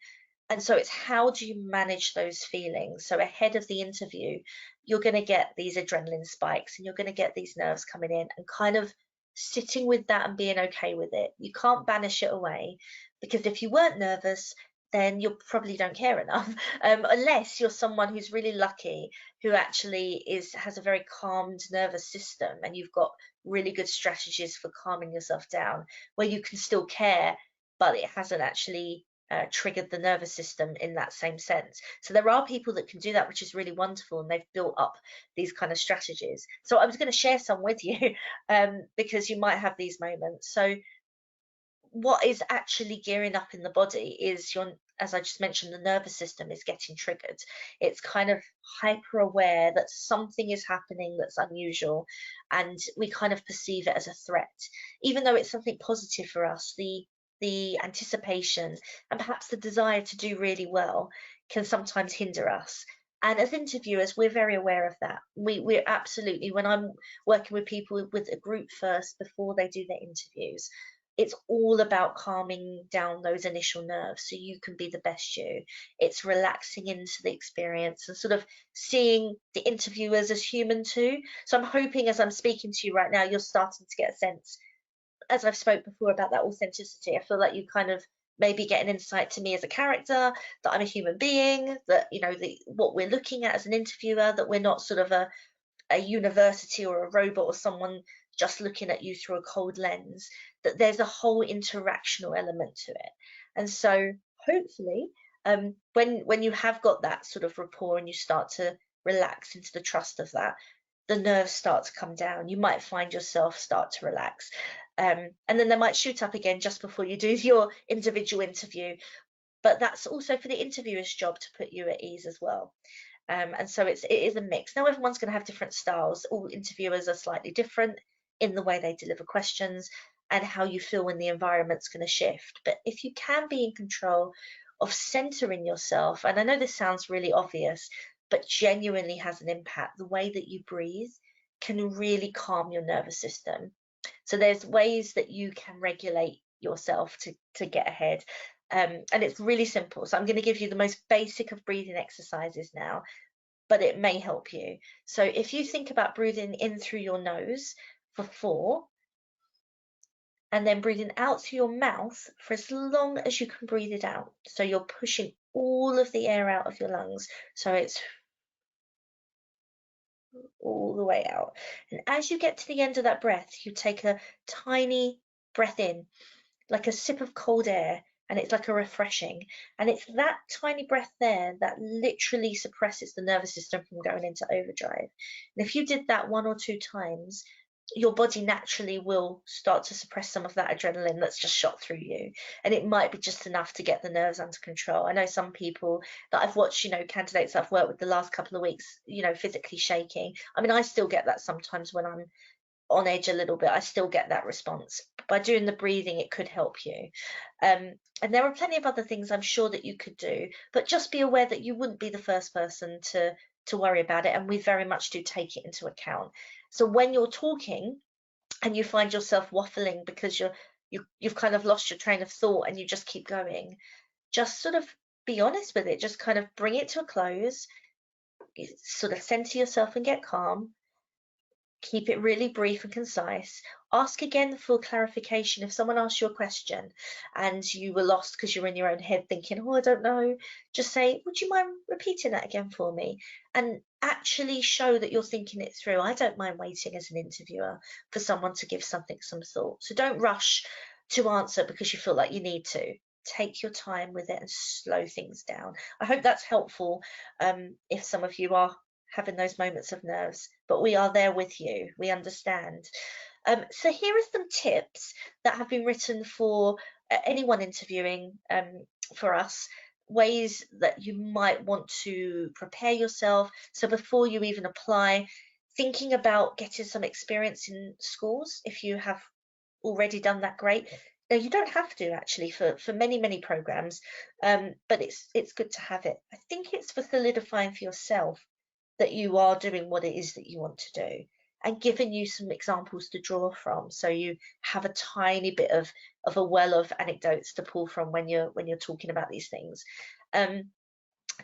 A: And so it's how do you manage those feelings? So ahead of the interview, you're going to get these adrenaline spikes and you're going to get these nerves coming in, and kind of sitting with that and being okay with it. You can't banish it away, because if you weren't nervous, then you probably don't care enough, unless you're someone who's really lucky, who actually has a very calmed nervous system, and you've got really good strategies for calming yourself down, where you can still care, but it hasn't actually triggered the nervous system in that same sense. So there are people that can do that, which is really wonderful, and they've built up these kind of strategies. So I was going to share some with you because you might have these moments. So what is actually gearing up in the body is as I just mentioned, the nervous system is getting triggered. It's kind of hyper aware that something is happening that's unusual, and we kind of perceive it as a threat, even though it's something positive for us. The anticipation and perhaps the desire to do really well can sometimes hinder us. And as interviewers, we're very aware of that. We're absolutely, when I'm working with people with a group first before they do their interviews, it's all about calming down those initial nerves so you can be the best you. It's relaxing into the experience and sort of seeing the interviewers as human too. So I'm hoping as I'm speaking to you right now, you're starting to get a sense, as I've spoke before, about that authenticity. I feel like you kind of maybe get an insight to me as a character, that I'm a human being, that what we're looking at as an interviewer, that we're not sort of a university or a robot or someone just looking at you through a cold lens, that there's a whole interactional element to it. And so hopefully when you have got that sort of rapport and you start to relax into the trust of that, the nerves start to come down. You might find yourself start to relax. And then they might shoot up again just before you do your individual interview. But that's also for the interviewer's job to put you at ease as well. And so it is a mix. Now everyone's going to have different styles. All interviewers are slightly different in the way they deliver questions and how you feel when the environment's going to shift. But if you can be in control of centering yourself, and I know this sounds really obvious, but genuinely has an impact, the way that you breathe can really calm your nervous system. So there's ways that you can regulate yourself to get ahead. And it's really simple. So I'm going to give you the most basic of breathing exercises now, but it may help you. So if you think about breathing in through your nose for 4, and then breathing out through your mouth for as long as you can breathe it out. So you're pushing all of the air out of your lungs. So it's all the way out. And as you get to the end of that breath, you take a tiny breath in, like a sip of cold air, and it's like a refreshing. And it's that tiny breath there that literally suppresses the nervous system from going into overdrive. And if you did that 1 or 2 times, your body naturally will start to suppress some of that adrenaline that's just shot through you. And it might be just enough to get the nerves under control. I know some people that I've watched, candidates that I've worked with the last couple of weeks, physically shaking. I mean, I still get that sometimes when I'm on edge a little bit. I still get that response. By doing the breathing, it could help you. And there are plenty of other things I'm sure that you could do, but just be aware that you wouldn't be the first person to worry about it, and we very much do take it into account. So when you're talking and you find yourself waffling because you've kind of lost your train of thought and you just keep going, just sort of be honest with it. Just kind of bring it to a close, sort of center yourself and get calm. Keep it really brief and concise. Ask again for clarification. If someone asks you a question and you were lost because you're in your own head thinking, oh, I don't know, just say, would you mind repeating that again for me? And actually show that you're thinking it through. I don't mind waiting as an interviewer for someone to give something some thought. So don't rush to answer because you feel like you need to. Take your time with it and slow things down. I hope that's helpful if some of you are having those moments of nerves, but we are there with you. We understand. So here are some tips that have been written for anyone interviewing for us, ways that you might want to prepare yourself. So before you even apply, thinking about getting some experience in schools. If you have already done that, great. Now, you don't have to actually for many programs, but it's good to have it. I think it's for solidifying for yourself that you are doing what it is that you want to do, and giving you some examples to draw from, so you have a tiny bit of a well of anecdotes to pull from when you're talking about these things.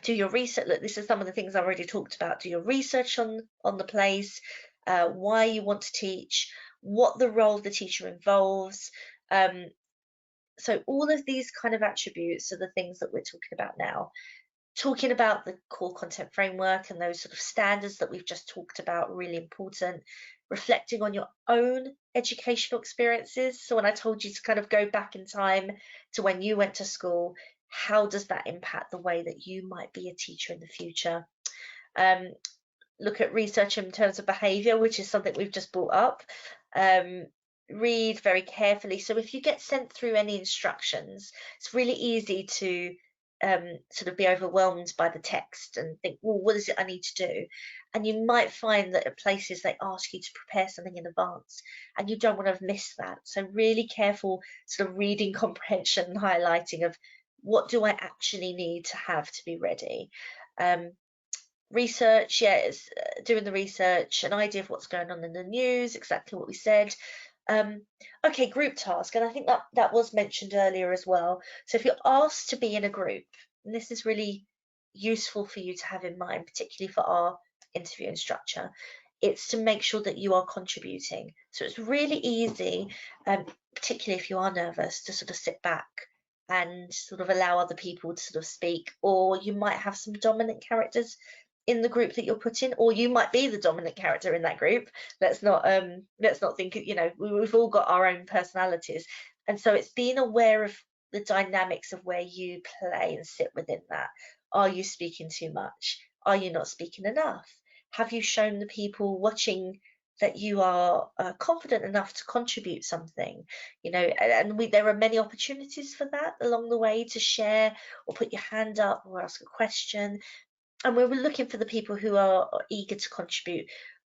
A: Do your research. Look, this is some of the things I've already talked about. Do your research on the place, why you want to teach, what the role of the teacher involves. So all of these kind of attributes are the things that we're talking about now. Talking about the core content framework and those sort of standards that we've just talked about, really important. Reflecting on your own educational experiences. So when I told you to kind of go back in time to when you went to school, how does that impact the way that you might be a teacher in the future? Look at research in terms of behaviour, which is something we've just brought up. Read very carefully. So if you get sent through any instructions, it's really easy to sort of be overwhelmed by the text and think, well, what is it I need to do? And you might find that at places they ask you to prepare something in advance, and you don't want to miss that. So really careful sort of reading comprehension and highlighting of what do I actually need to have to be ready. Research, yeah, it's doing the research, an idea of what's going on in the news, exactly what we said. Okay, group task, and I think that was mentioned earlier as well. So if you're asked to be in a group, and this is really useful for you to have in mind, particularly for our interviewing structure, it's to make sure that you are contributing. So it's really easy, particularly if you are nervous, to sort of sit back and sort of allow other people to sort of speak, or you might have some dominant characters in the group that you're put in, or you might be the dominant character in that group. Let's not think, we've all got our own personalities, and so it's being aware of the dynamics of where you play and sit within that. Are you speaking too much? Are you not speaking enough? Have you shown the people watching that you are confident enough to contribute something? There are many opportunities for that along the way, to share or put your hand up or ask a question. And we're looking for the people who are eager to contribute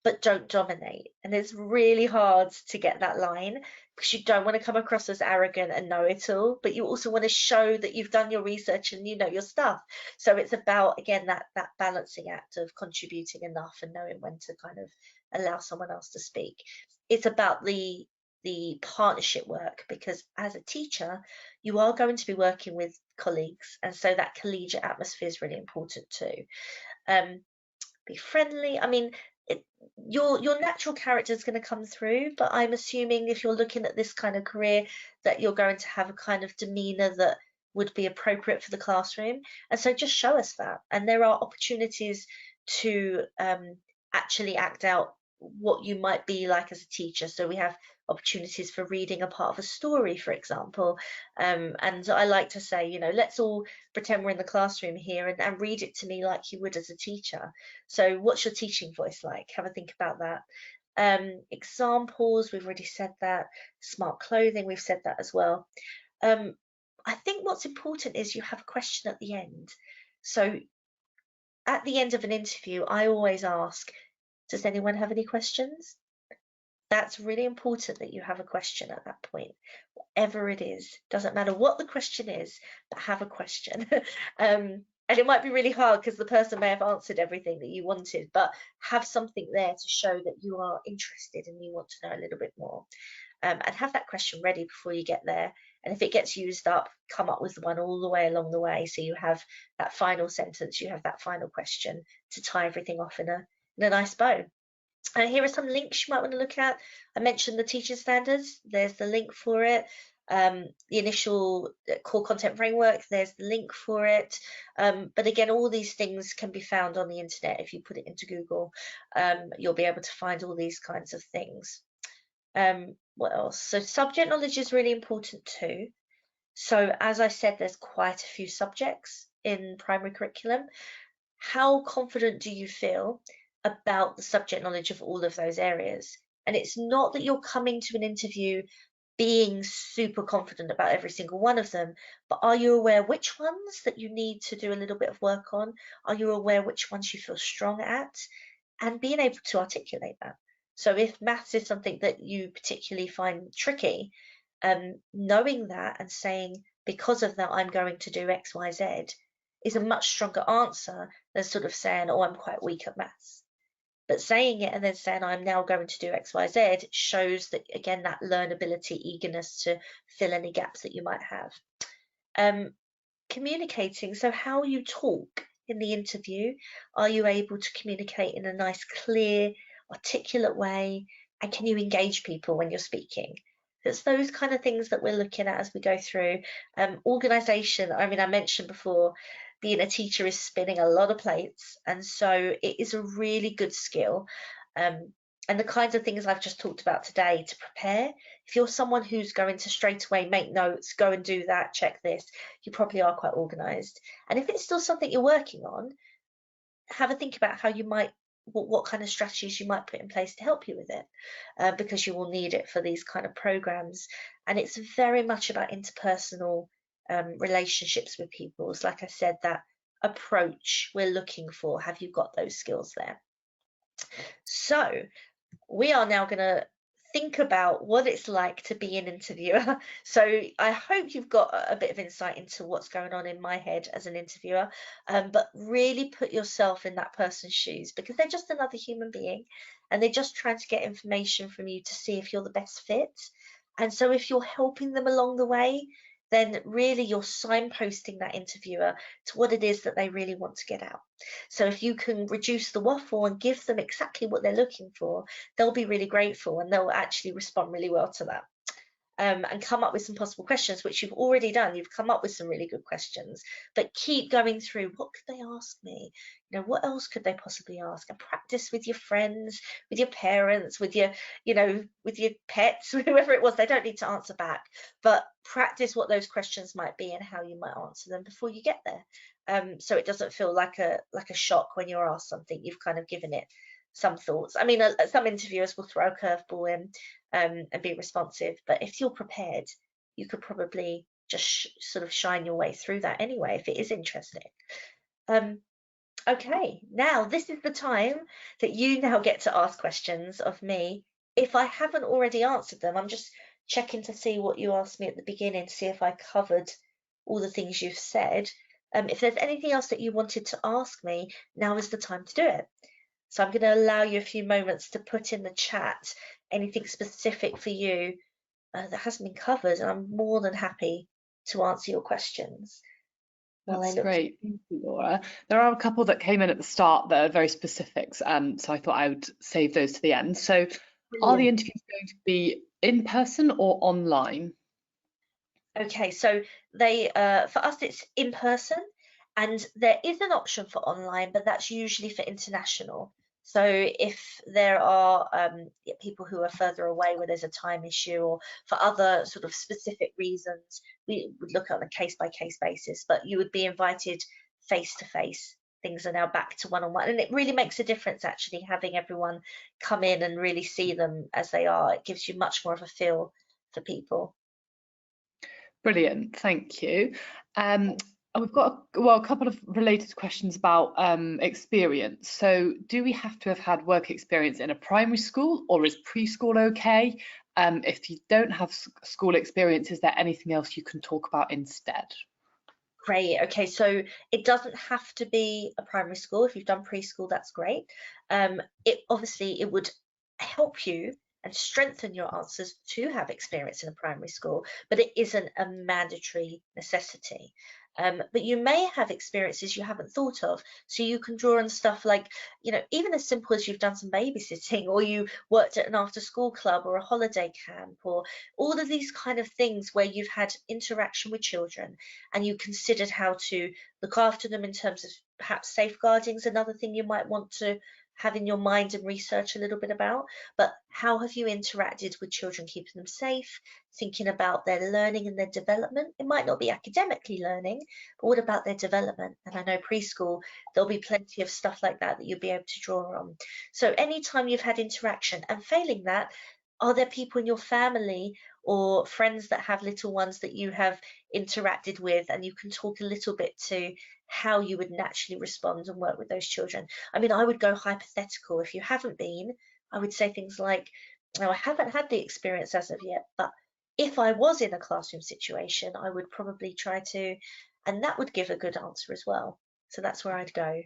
A: but don't dominate. And it's really hard to get that line, because you don't want to come across as arrogant and know it all, but you also want to show that you've done your research and you know your stuff. So it's about, again, that balancing act of contributing enough and knowing when to kind of allow someone else to speak. It's about the partnership work, because as a teacher, you are going to be working with colleagues, and so that collegiate atmosphere is really important too. be friendly. I mean, it, your natural character is going to come through, but I'm assuming if you're looking at this kind of career that you're going to have a kind of demeanor that would be appropriate for the classroom. And so just show us that. And there are opportunities to actually act out what you might be like as a teacher. So we have opportunities for reading a part of a story, for example. And I like to say, let's all pretend we're in the classroom here and read it to me like you would as a teacher. So what's your teaching voice like? Have a think about that. Examples, we've already said that. Smart clothing, we've said that as well. I think what's important is you have a question at the end. So at the end of an interview, I always ask, does anyone have any questions? That's really important that you have a question at that point, whatever it is. Doesn't matter what the question is, but have a question. And it might be really hard because the person may have answered everything that you wanted, but have something there to show that you are interested and you want to know a little bit more. And have that question ready before you get there. And if it gets used up, come up with one all the way along the way. So you have that final sentence, you have that final question to tie everything off in a nice bow. Here are some links you might want to look at. I mentioned the teaching standards. There's the link for it. The initial core content framework, there's the link for it. But again, all these things can be found on the internet. If you put it into Google, you'll be able to find all these kinds of things. What else? So subject knowledge is really important too. So as I said, there's quite a few subjects in primary curriculum. How confident do you feel about the subject knowledge of all of those areas? And it's not that you're coming to an interview being super confident about every single one of them, but are you aware which ones that you need to do a little bit of work on? Are you aware which ones you feel strong at? And being able to articulate that. So if maths is something that you particularly find tricky, knowing that and saying, because of that, I'm going to do X, Y, Z is a much stronger answer than sort of saying, oh, I'm quite weak at maths. But saying it and then saying, I'm now going to do X, Y, Z shows that, again, that learnability, eagerness to fill any gaps that you might have. Communicating, so how you talk in the interview, are you able to communicate in a nice, clear, articulate way? And can you engage people when you're speaking? It's those kind of things that we're looking at as we go through. Organisation, I mean, I mentioned before, being a teacher is spinning a lot of plates. And so it is a really good skill. And the kinds of things I've just talked about today to prepare. If you're someone who's going to straight away make notes, go and do that, check this, you probably are quite organised. And if it's still something you're working on, have a think about how you might, what kind of strategies you might put in place to help you with it, because you will need it for these kind of programs. And it's very much about interpersonal relationships with people. It's like I said, that approach we're looking for. Have you got those skills there? So we are now going to think about what it's like to be an interviewer. So I hope you've got a bit of insight into what's going on in my head as an interviewer, but really put yourself in that person's shoes, because they're just another human being and they're just trying to get information from you to see if you're the best fit. And so if you're helping them along the way, then really you're signposting that interviewer to what it is that they really want to get out. So if you can reduce the waffle and give them exactly what they're looking for, they'll be really grateful and they'll actually respond really well to that. And come up with some possible questions, which you've already done. You've come up with some really good questions, but keep going through, what could they ask me? What else could they possibly ask? And practice with your friends, with your parents, with your, with your pets, whoever it was. They don't need to answer back, but practice what those questions might be and how you might answer them before you get there. So it doesn't feel like a shock when you're asked something. You've kind of given it some thoughts. I mean, some interviewers will throw a curveball in and be responsive, but if you're prepared, you could probably just sort of shine your way through that anyway, if it is interesting. Okay, now this is the time that you now get to ask questions of me. If I haven't already answered them, I'm just checking to see what you asked me at the beginning, to see if I covered all the things you've said. If there's anything else that you wanted to ask me, now is the time to do it. So I'm going to allow you a few moments to put in the chat anything specific for you that hasn't been covered, and I'm more than happy to answer your questions. while I
B: That's
A: looked.
B: great. Thank you, Laura. There are a couple that came in at the start that are very specifics, so I thought I would save those to the end. So are the
A: Brilliant.
B: interviews going to be in person or online?
A: Okay, so they for us it's in person, and there is an option for online, but that's usually for international. So if there are people who are further away where there's a time issue or for other sort of specific reasons, we would look on a case by case basis, but you would be invited face to face. Things are now back to one-on-one, and it really makes a difference actually having everyone come in and really see them as they are. It gives you much more of a feel for people.
B: Brilliant, thank you. And we've got a couple of related questions about experience. So do we have to have had work experience in a primary school, or is preschool okay? If you don't have school experience, is there anything else you can talk about instead?
A: Great. Okay, so it doesn't have to be a primary school. If you've done preschool, that's great. It obviously it would help you and strengthen your answers to have experience in a primary school, but it isn't a mandatory necessity. But you may have experiences you haven't thought of, so you can draw on stuff like, even as simple as you've done some babysitting, or you worked at an after-school club or a holiday camp, or all of these kind of things where you've had interaction with children and you considered how to look after them in terms of perhaps safeguarding is another thing you might want to have in your mind and research a little bit about. But how have you interacted with children, keeping them safe, thinking about their learning and their development? It might not be academically learning, but what about their development? And I know preschool, there'll be plenty of stuff like that that you'll be able to draw on. So anytime you've had interaction, and failing that, are there people in your family or friends that have little ones that you have interacted with, and you can talk a little bit to how you would naturally respond and work with those children? I mean, I would go hypothetical. If you haven't been, I would say things like, "No, I haven't had the experience as of yet, but if I was in a classroom situation, I would probably try to," and that would give a good answer as well. So that's where I'd go.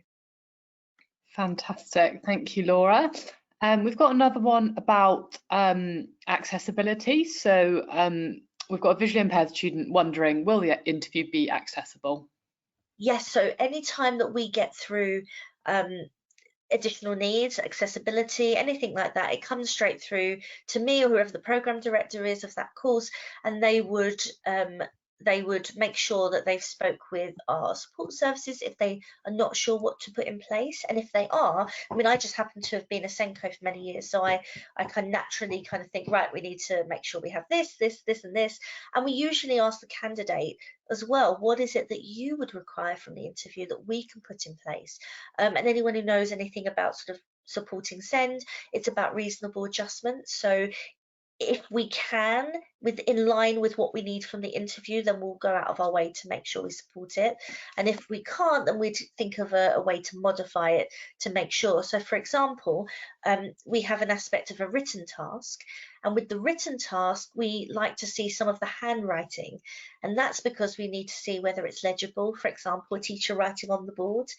B: Fantastic, thank you, Laura. We've got another one about accessibility. So we've got a visually impaired student wondering, will the interview be accessible?
A: Yes, so anytime that we get through additional needs, accessibility, anything like that, it comes straight through to me or whoever the program director is of that course, and they would make sure that they've spoke with our support services if they are not sure what to put in place. And if they are, I mean, I just happen to have been a SENCO for many years, so I can naturally kind of think, right, we need to make sure we have this, this, and this. And we usually ask the candidate as well, what is it that you would require from the interview that we can put in place? And anyone who knows anything about sort of supporting SEND, it's about reasonable adjustments. So if we can, in line with what we need from the interview, then we'll go out of our way to make sure we support it. And if we can't, then we'd think of a way to modify it to make sure. So for example, we have an aspect of a written task, and with the written task, we like to see some of the handwriting, and that's because we need to see whether it's legible, for example, a teacher writing on the board,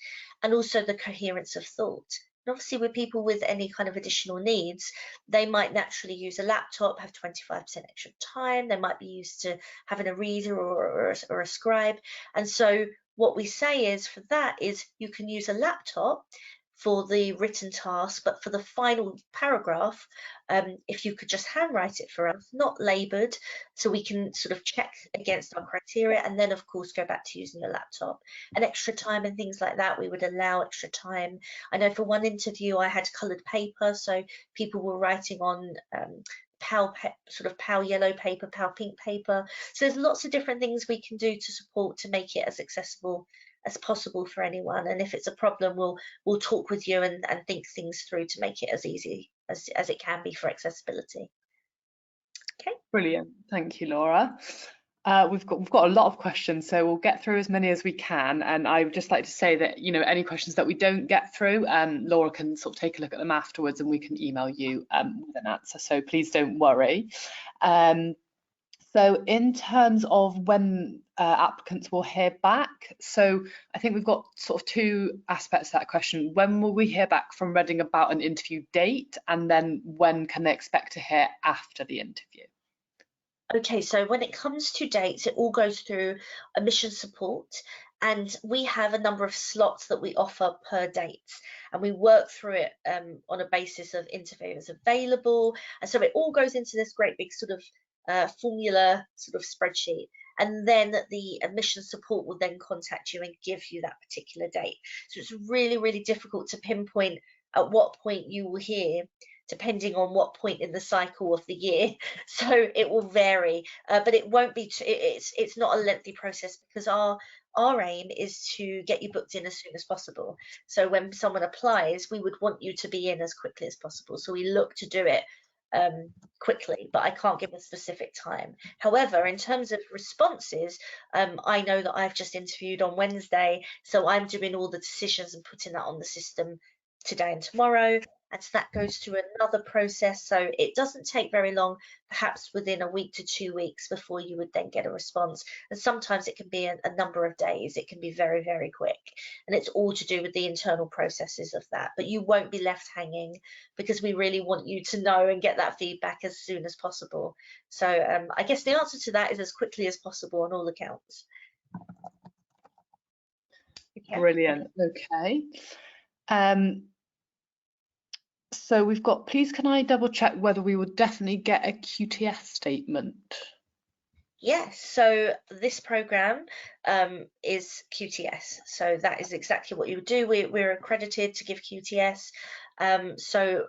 A: and also the coherence of thought. And obviously, with people with any kind of additional needs, they might naturally use a laptop, have 25% extra time. They might be used to having a reader or a scribe. And so what we say is for that is you can use a laptop for the written task, but for the final paragraph, if you could just handwrite it for us, not laboured, so we can sort of check against our criteria, and then of course go back to using the laptop. And extra time and things like that, we would allow extra time. I know for one interview I had coloured paper, so people were writing on sort of pale yellow paper, pale pink paper. So there's lots of different things we can do to support to make it as accessible as possible for anyone. And if it's a problem, we'll talk with you and think things through to make it as easy as it can be for accessibility. Okay.
B: Brilliant, thank you, Laura. We've got a lot of questions, so we'll get through as many as we can. And I would just like to say that, any questions that we don't get through, Laura can sort of take a look at them afterwards, and we can email you with an answer. So please don't worry. So in terms of when applicants will hear back, so I think we've got sort of two aspects to that question. When will we hear back from Reading about an interview date, and then when can they expect to hear after the interview?
A: Okay, so when it comes to dates, it all goes through admission support, and we have a number of slots that we offer per date, and we work through it on a basis of interviews available, and so it all goes into this great big sort of formula sort of spreadsheet, and then the admission support will then contact you and give you that particular date. So it's really, really difficult to pinpoint at what point you will hear, depending on what point in the cycle of the year. So it will vary, but it won't be. It's not a lengthy process because our aim is to get you booked in as soon as possible. So when someone applies, we would want you to be in as quickly as possible. So we look to do it quickly, but I can't give a specific time. However, in terms of responses, I know that I've just interviewed on Wednesday, so I'm doing all the decisions and putting that on the system today and tomorrow. And so that goes through another process. So it doesn't take very long, perhaps within a week to 2 weeks before you would then get a response. And sometimes it can be a number of days. It can be very, very quick. And it's all to do with the internal processes of that. But you won't be left hanging because we really want you to know and get that feedback as soon as possible. So I guess the answer to that is as quickly as possible on all accounts. Okay.
B: Brilliant. Okay. So we've got, please can I double check whether we would definitely get a QTS statement?
A: Yes, so this program is QTS. So that is exactly what you would do. We're accredited to give QTS. So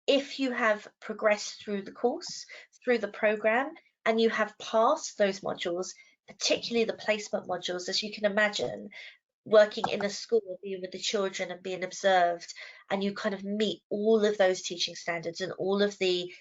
A: if you have progressed through the course, through the program, and you have passed those modules, particularly the placement modules, as you can imagine, working in a school, being with the children and being observed, and you kind of meet all of those teaching standards and all of the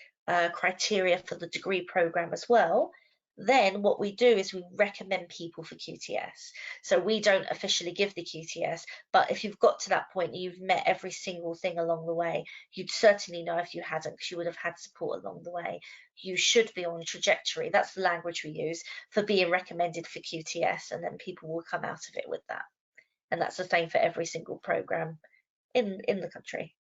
A: criteria for the degree program as well, then what we do is we recommend people for QTS. So we don't officially give the QTS, but if you've got to that point and you've met every single thing along the way, you'd certainly know if you hadn't, because you would have had support along the way. You should be on trajectory. That's the language we use for being recommended for QTS, and then people will come out of it with that. And that's the same for every single program in the country.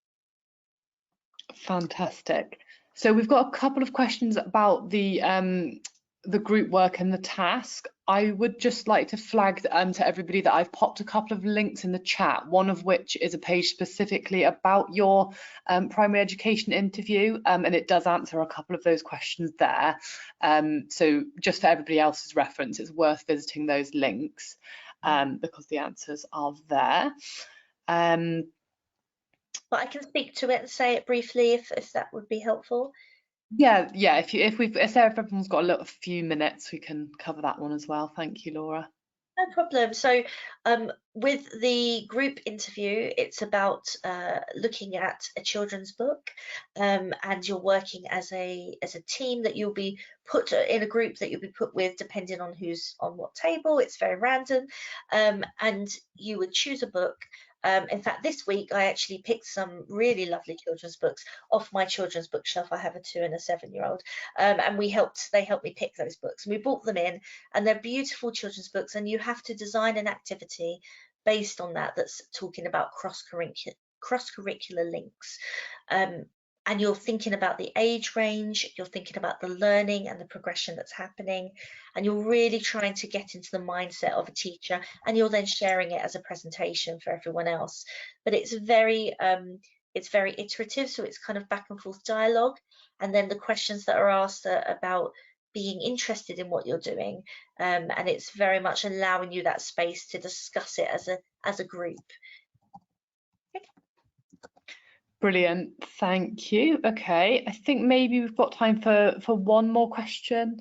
B: Fantastic. So we've got a couple of questions about the group work and the task. I would just like to flag to everybody that I've popped a couple of links in the chat, one of which is a page specifically about your primary education interview, and it does answer a couple of those questions there. So just for everybody else's reference, it's worth visiting those links because the answers are there.
A: But I can speak to it and say it briefly if that would be helpful.
B: Yeah. If everyone's got a few minutes, we can cover that one as well. Thank you, Laura.
A: No problem. So with the group interview, it's about looking at a children's book, and you're working as a team that you'll be put in a group that you'll be put with depending on who's on what table. It's very random, and you would choose a book. In fact, this week I actually picked some really lovely children's books off my children's bookshelf. I have a 2 and a 7-year-old, and they helped me pick those books. And we brought them in, and they're beautiful children's books, and you have to design an activity based on that's talking about cross-curricular links. And you're thinking about the age range, you're thinking about the learning and the progression that's happening, and you're really trying to get into the mindset of a teacher, and you're then sharing it as a presentation for everyone else. But it's very iterative, so it's kind of back and forth dialogue, and then the questions that are asked are about being interested in what you're doing, and it's very much allowing you that space to discuss it as a group.
B: Brilliant, thank you. Okay, I think maybe we've got time for one more question,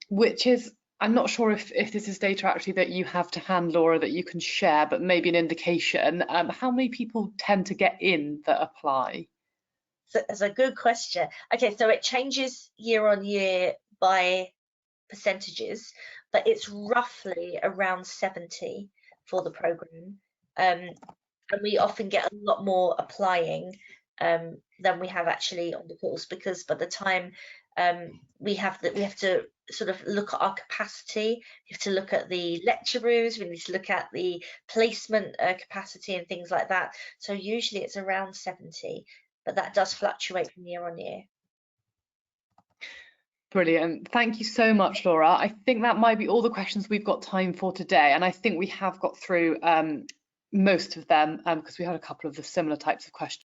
B: which is, I'm not sure if this is data actually that you have to hand, Laura, that you can share, but maybe an indication. How many people tend to get in that apply?
A: So that's a good question. Okay, so it changes year on year by percentages, but it's roughly around 70 for the program. And we often get a lot more applying than we have actually on the course, because by the time we have to sort of look at our capacity, we have to look at the lecture rooms, we need to look at the placement capacity and things like that. So usually it's around 70, but that does fluctuate from year on year.
B: Brilliant. Thank you so much, Laura. I think that might be all the questions we've got time for today. And I think we have got through most of them because we had a couple of the similar types of questions.